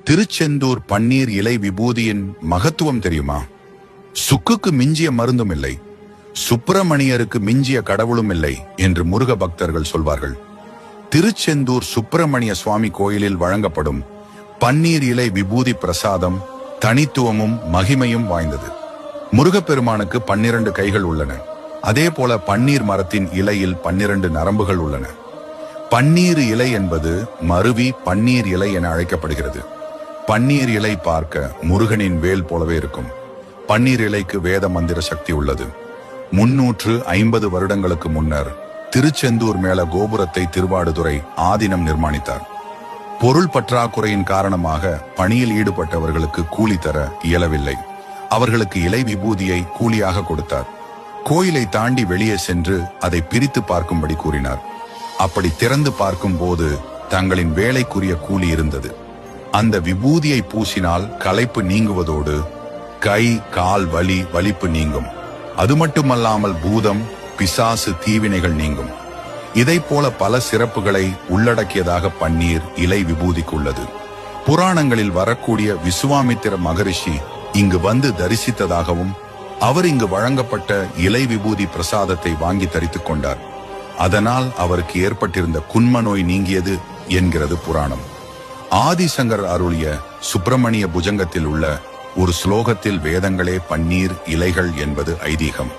திருச்செந்தூர் பன்னீர் இலை விபூதியின் மகத்துவம் தெரியுமா? சுக்குக்கு மிஞ்சிய மருந்தும் இல்லை, சுப்பிரமணியருக்கு மிஞ்சிய கடவுளும் இல்லை என்று முருக பக்தர்கள் சொல்வார்கள். திருச்செந்தூர் சுப்பிரமணிய சுவாமி கோயிலில் வழங்கப்படும் பன்னீர் இலை விபூதி பிரசாதம் தனித்துவமும் மகிமையும் வாய்ந்தது. முருகப்பெருமானுக்கு 12 கைகள் உள்ளன. அதே போல பன்னீர் மரத்தின் இலையில் 12 நரம்புகள் உள்ளன. பன்னீர் இலை என்பது மருவி பன்னீர் இலை என அழைக்கப்படுகிறது. பன்னீர் இலை பார்க்க முருகனின் வேல் போலவே இருக்கும். பன்னீர் இலைக்கு வேத மந்திர சக்தி உள்ளது. 350 வருடங்களுக்கு முன்னர் திருச்செந்தூர் மேல கோபுரத்தை திருவாடுதுறை ஆதீனம் நிர்மாணித்தார். பொருள் பற்றாக்குறையின் காரணமாக பணியில் ஈடுபட்டவர்களுக்கு கூலி தர இயலவில்லை. அவர்களுக்கு இலை விபூதியை கூலியாக கொடுத்தார். கோயிலை தாண்டி வெளியே சென்று அதை பிரித்து பார்க்கும்படி கூறினார். அப்படி திறந்து பார்க்கும் போது தங்களின் வேலைக்குரிய கூலி இருந்தது. அந்த விபூதியை பூசினால் களைப்பு நீங்குவதோடு கை கால் வலிப்பு நீங்கும். அது மட்டுமல்லாமல் பூதம் பிசாசு தீவினைகள் நீங்கும். இதை போல பல சிறப்புகளை உள்ளடக்கியதாக பன்னீர் இலை விபூதிக்கு உள்ளது. புராணங்களில் வரக்கூடிய விசுவாமித்திர மகரிஷி இங்கு வந்து தரிசித்ததாகவும் அவர் இங்கு வழங்கப்பட்ட இலை விபூதி பிரசாதத்தை வாங்கி தரித்துக் கொண்டார். அதனால் அவருக்கு ஏற்பட்டிருந்த குன்ம நோய் நீங்கியது என்கிறது புராணம். ஆதிசங்கர் அருளிய சுப்பிரமணிய புஜங்கத்தில் உள்ள ஒரு ஸ்லோகத்தில் வேதங்களே பன்னீர் இலைகள் என்பது ஐதீகம்.